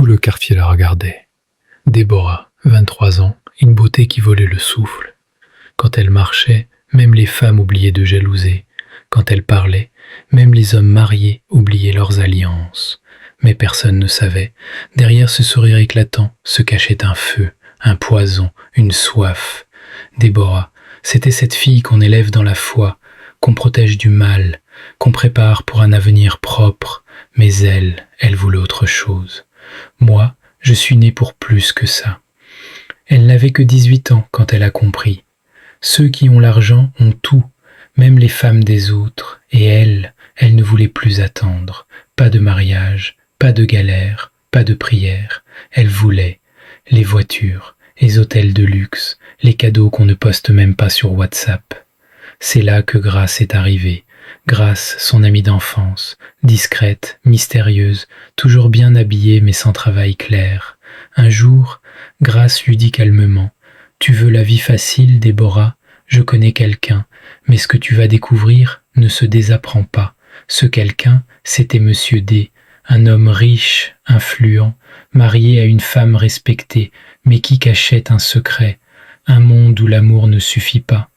Tout le quartier la regardait. Déborah, 23 ans, une beauté qui volait le souffle. Quand elle marchait, même les femmes oubliaient de jalouser. Quand elle parlait, même les hommes mariés oubliaient leurs alliances. Mais personne ne savait. Derrière ce sourire éclatant se cachait un feu, un poison, une soif. Déborah, c'était cette fille qu'on élève dans la foi, qu'on protège du mal, qu'on prépare pour un avenir propre. Mais elle voulait autre chose. Moi, je suis né pour plus que ça. Elle n'avait que 18 ans quand elle a compris. Ceux qui ont l'argent ont tout, même les femmes des autres, et elle ne voulait plus attendre. Pas de mariage, pas de galère, pas de prière. Elle voulait les voitures, les hôtels de luxe, les cadeaux qu'on ne poste même pas sur WhatsApp. C'est là que Grace est arrivée. Grace, son amie d'enfance, discrète, mystérieuse, toujours bien habillée mais sans travail clair. Un jour, Grace lui dit calmement « Tu veux la vie facile, Déborah ? Je connais quelqu'un, mais ce que tu vas découvrir ne se désapprend pas. Ce quelqu'un, c'était Monsieur D, un homme riche, influent, marié à une femme respectée, mais qui cachait un secret, un monde où l'amour ne suffit pas,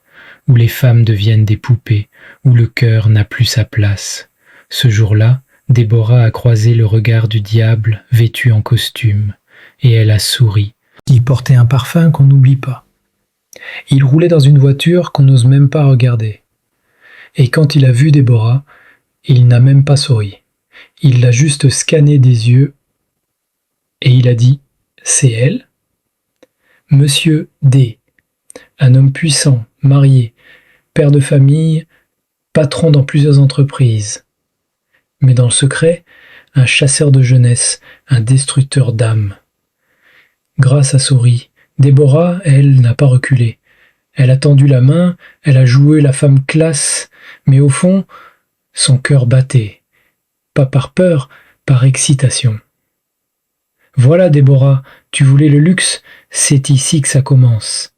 où les femmes deviennent des poupées, où le cœur n'a plus sa place. Ce jour-là, Déborah a croisé le regard du diable vêtu en costume, et elle a souri. Il portait un parfum qu'on n'oublie pas. Il roulait dans une voiture qu'on n'ose même pas regarder. Et quand il a vu Déborah, il n'a même pas souri. Il l'a juste scanné des yeux et il a dit « C'est elle ?» Monsieur D, un homme puissant, marié, père de famille, patron dans plusieurs entreprises. Mais dans le secret, un chasseur de jeunesse, un destructeur d'âmes. Grace a souri. Déborah, elle, n'a pas reculé. Elle a tendu la main, elle a joué la femme classe, mais au fond, son cœur battait. Pas par peur, par excitation. Voilà, Déborah, tu voulais le luxe, c'est ici que ça commence.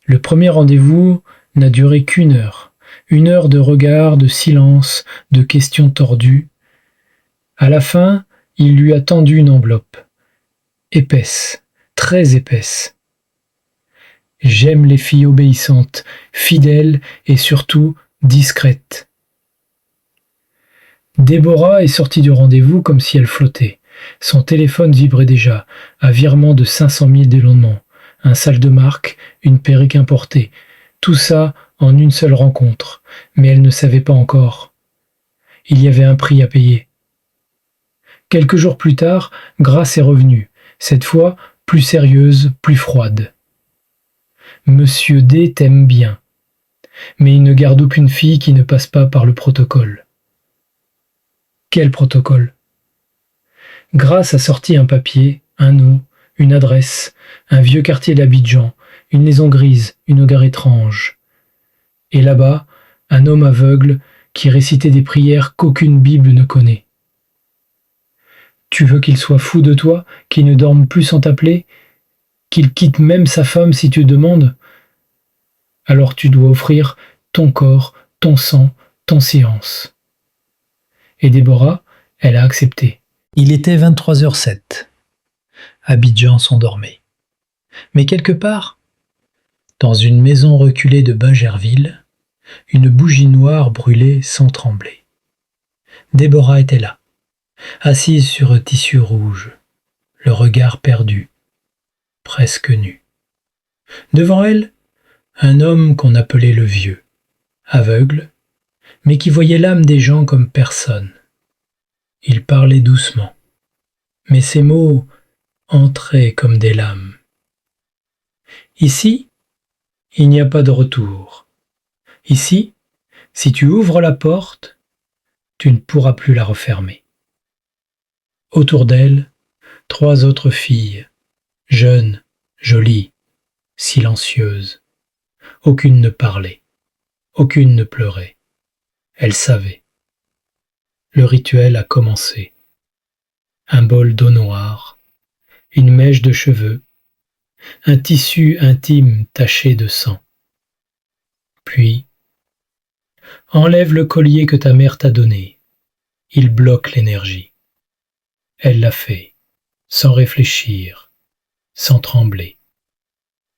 Le premier rendez-vous n'a duré qu'1 heure. 1 heure de regard, de silence, de questions tordues. À la fin, il lui a tendu une enveloppe. Épaisse, très épaisse. J'aime les filles obéissantes, fidèles et surtout discrètes. Déborah est sortie du rendez-vous comme si elle flottait. Son téléphone vibrait déjà, à virement de 500 000 d'éloignement. Un sac de marque, une perruque importée. Tout ça en une seule rencontre. Mais elle ne savait pas encore. Il y avait un prix à payer. Quelques jours plus tard, Grace est revenue. Cette fois, plus sérieuse, plus froide. Monsieur D t'aime bien. Mais il ne garde aucune fille qui ne passe pas par le protocole. Quel protocole ? Grace a sorti un papier, un nom, une adresse, un vieux quartier d'Abidjan, une maison grise, une gare étrange. Et là-bas, un homme aveugle qui récitait des prières qu'aucune Bible ne connaît. Tu veux qu'il soit fou de toi, qu'il ne dorme plus sans t'appeler, qu'il quitte même sa femme si tu demandes ? Alors tu dois offrir ton corps, ton sang, ton silence. Et Déborah, elle a accepté. Il était 23h07. Abidjan s'endormait. Mais quelque part, dans une maison reculée de Bingerville, une bougie noire brûlait sans trembler. Déborah était là, assise sur un tissu rouge, le regard perdu, presque nu. Devant elle, un homme qu'on appelait le vieux, aveugle, mais qui voyait l'âme des gens comme personne. Il parlait doucement, mais ses mots entraient comme des lames. Ici, il n'y a pas de retour. Ici, si tu ouvres la porte, tu ne pourras plus la refermer. Autour d'elle, 3 autres filles, jeunes, jolies, silencieuses. Aucune ne parlait, aucune ne pleurait. Elle savait. Le rituel a commencé. Un bol d'eau noire, une mèche de cheveux, un tissu intime taché de sang. Puis, enlève le collier que ta mère t'a donné. Il bloque l'énergie. Elle l'a fait. sans réfléchir, sans trembler.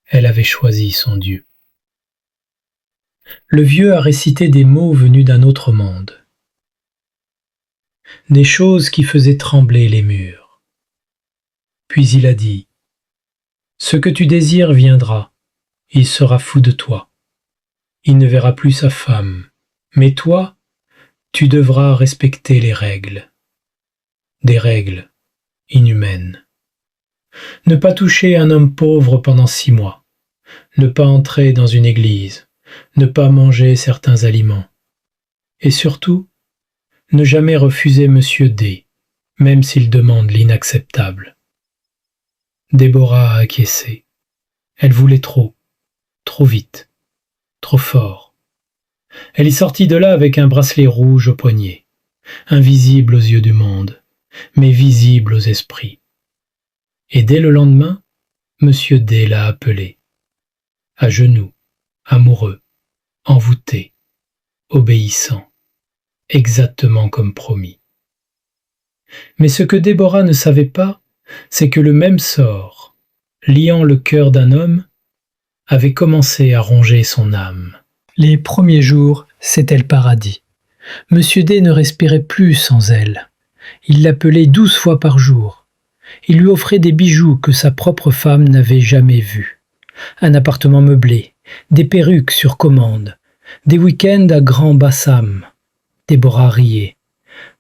Elle avait choisi son Dieu. Le vieux a récité des mots venus d'un autre monde, des choses qui faisaient trembler les murs. Puis il a dit : « Ce que tu désires viendra, il sera fou de toi. Il ne verra plus sa femme, mais toi, tu devras respecter les règles. Des règles inhumaines. Ne pas toucher un homme pauvre pendant 6 mois, ne pas entrer dans une église, ne pas manger certains aliments. Et surtout, ne jamais refuser Monsieur D, même s'il demande l'inacceptable. » Déborah a acquiescé. Elle voulait trop vite, trop fort. Elle est sortie de là avec un bracelet rouge au poignet, invisible aux yeux du monde, mais visible aux esprits. Et dès le lendemain, Monsieur D l'a appelée, à genoux, amoureux, envoûté, obéissant, exactement comme promis. Mais ce que Déborah ne savait pas, c'est que le même sort, liant le cœur d'un homme, avait commencé à ronger son âme. Les premiers jours, c'était le paradis. Monsieur D ne respirait plus sans elle. Il l'appelait 12 fois par jour. Il lui offrait des bijoux que sa propre femme n'avait jamais vus. Un appartement meublé, des perruques sur commande, des week-ends à Grand Bassam. Déborah riait,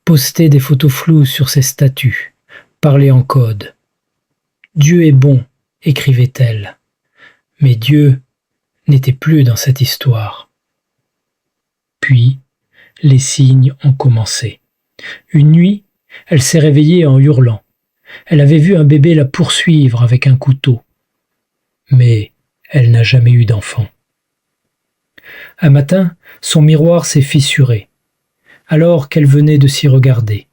postait des photos floues sur ses statuts, parlait en code. « Dieu est bon », écrivait-elle. Mais Dieu n'était plus dans cette histoire. Puis, les signes ont commencé. Une nuit, elle s'est réveillée en hurlant. Elle avait vu un bébé la poursuivre avec un couteau. Mais elle n'a jamais eu d'enfant. Un matin, son miroir s'est fissuré, alors qu'elle venait de s'y regarder.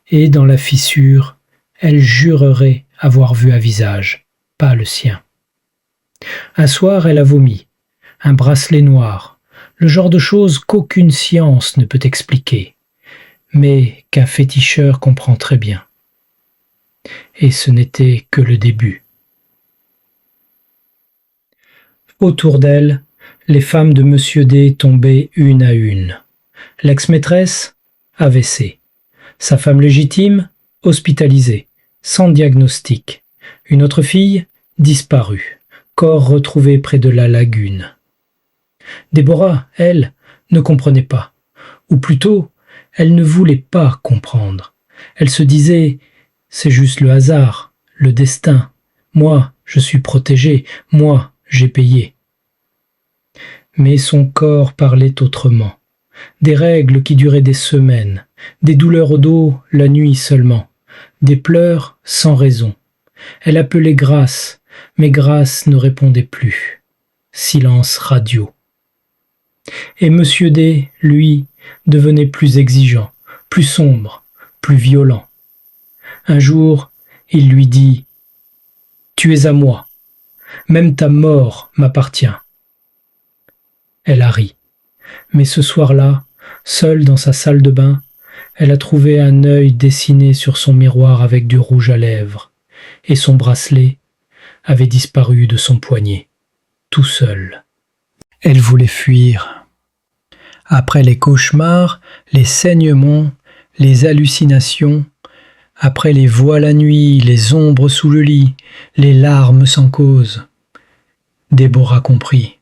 Et dans la fissure, elle jurerait avoir vu un visage, pas le sien. Un soir, elle a vomi, un bracelet noir, le genre de choses qu'aucune science ne peut expliquer, mais qu'un féticheur comprend très bien. Et ce n'était que le début. Autour d'elle, les femmes de Monsieur D tombaient une à une. L'ex-maîtresse, AVC. Sa femme légitime, hospitalisée, sans diagnostic. Une autre fille, disparue, corps retrouvé près de la lagune. Déborah, elle, ne comprenait pas. Ou plutôt, elle ne voulait pas comprendre. Elle se disait : c'est juste le hasard, le destin. Moi, je suis protégée. Moi, j'ai payé. Mais son corps parlait autrement. Des règles qui duraient des semaines, des douleurs au dos la nuit seulement, des pleurs sans raison. Elle appelait Grâce, mais Grâce ne répondait plus. Silence radio. Et Monsieur D, lui, devenait plus exigeant, plus sombre, plus violent. Un jour, il lui dit : « Tu es à moi, même ta mort m'appartient. » Elle a ri. Mais ce soir-là, seule dans sa salle de bain, elle a trouvé un œil dessiné sur son miroir avec du rouge à lèvres, et son bracelet avait disparu de son poignet, tout seul. Elle voulait fuir. Après les cauchemars, les saignements, les hallucinations, après les voix la nuit, les ombres sous le lit, les larmes sans cause, Déborah comprit.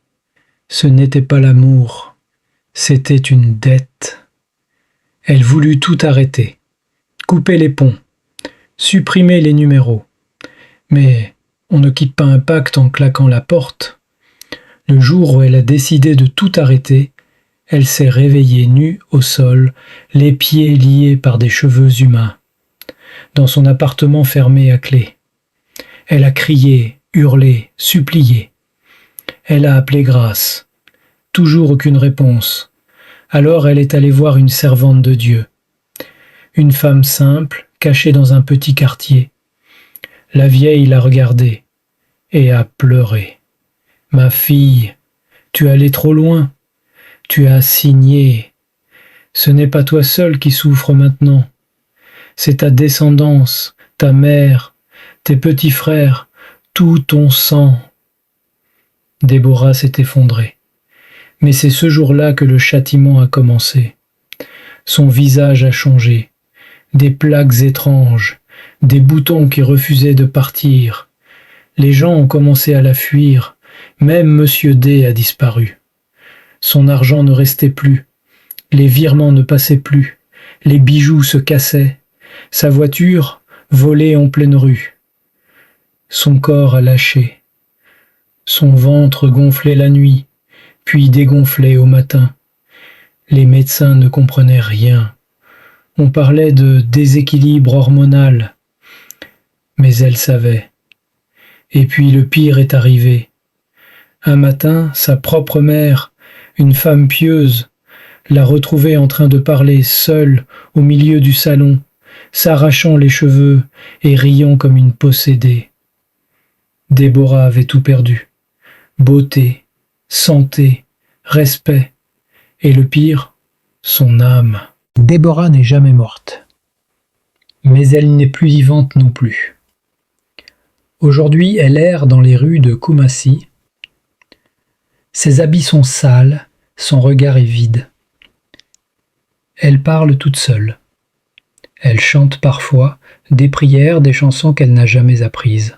Ce n'était pas l'amour, c'était une dette. Elle voulut tout arrêter, couper les ponts, supprimer les numéros. Mais on ne quitte pas un pacte en claquant la porte. Le jour où elle a décidé de tout arrêter, elle s'est réveillée nue au sol, les pieds liés par des cheveux humains, dans son appartement fermé à clé. Elle a crié, hurlé, supplié. Elle a appelé Grâce. Toujours aucune réponse. Alors elle est allée voir une servante de Dieu. Une femme simple, cachée dans un petit quartier. La vieille l'a regardée et a pleuré. « Ma fille, tu es allée trop loin. Tu as signé. Ce n'est pas toi seule qui souffre maintenant. C'est ta descendance, ta mère, tes petits frères, tout ton sang. Déborah s'est effondrée. Mais c'est ce jour-là que le châtiment a commencé. Son visage a changé. Des plaques étranges, des boutons qui refusaient de partir. Les gens ont commencé à la fuir. Même Monsieur D a disparu. Son argent ne restait plus. Les virements ne passaient plus. Les bijoux se cassaient. Sa voiture volait en pleine rue. Son corps a lâché. Son ventre gonflait la nuit, puis dégonflait au matin. Les médecins ne comprenaient rien. On parlait de déséquilibre hormonal. Mais elle savait. Et puis le pire est arrivé. Un matin, sa propre mère, une femme pieuse, l'a retrouvée en train de parler seule au milieu du salon, s'arrachant les cheveux et riant comme une possédée. Déborah avait tout perdu. Beauté, santé, respect, et le pire, son âme. Déborah n'est jamais morte. Mais elle n'est plus vivante non plus. Aujourd'hui, elle erre dans les rues de Kumasi. Ses habits sont sales, son regard est vide. Elle parle toute seule. Elle chante parfois des prières, des chansons qu'elle n'a jamais apprises.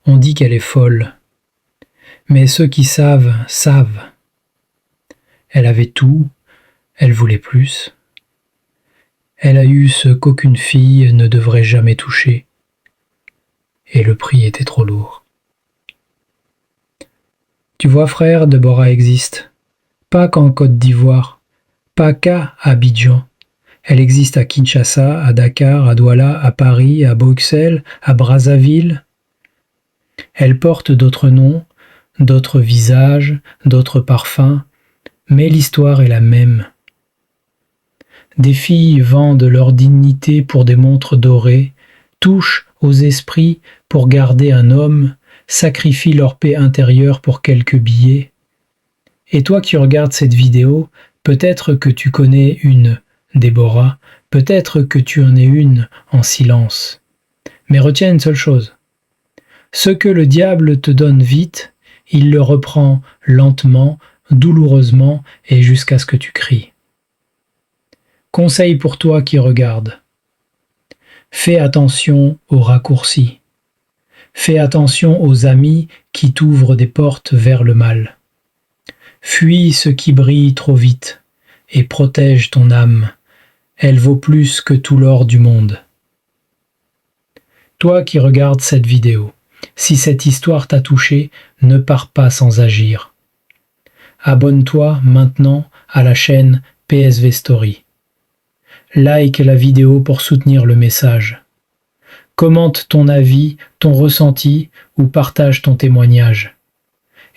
On dit qu'elle est folle. Mais ceux qui savent, savent. Elle avait tout, elle voulait plus. Elle a eu ce qu'aucune fille ne devrait jamais toucher. Et le prix était trop lourd. Tu vois, frère, Déborah existe. Pas qu'en Côte d'Ivoire, pas qu'à Abidjan. Elle existe à Kinshasa, à Dakar, à Douala, à Paris, à Bruxelles, à Brazzaville. Elle porte d'autres noms, d'autres visages, d'autres parfums, mais l'histoire est la même. Des filles vendent leur dignité pour des montres dorées, touchent aux esprits pour garder un homme, sacrifient leur paix intérieure pour quelques billets. Et toi qui regardes cette vidéo, peut-être que tu connais une Déborah, peut-être que tu en es une en silence. Mais retiens une seule chose. Ce que le diable te donne vite, il le reprend lentement, douloureusement et jusqu'à ce que tu cries. Conseil pour toi qui regarde. Fais attention aux raccourcis. Fais attention aux amis qui t'ouvrent des portes vers le mal. Fuis ce qui brille trop vite et protège ton âme. Elle vaut plus que tout l'or du monde. Toi qui regardes cette vidéo, si cette histoire t'a touché, ne pars pas sans agir. Abonne-toi maintenant à la chaîne PSV Story. Like la vidéo pour soutenir le message. Commente ton avis, ton ressenti ou partage ton témoignage.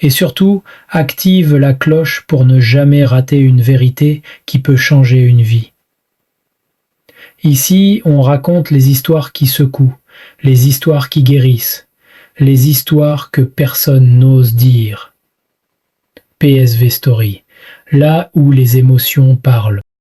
Et surtout, active la cloche pour ne jamais rater une vérité qui peut changer une vie. Ici, on raconte les histoires qui secouent, les histoires qui guérissent, les histoires que personne n'ose dire. PSV Story, là où les émotions parlent.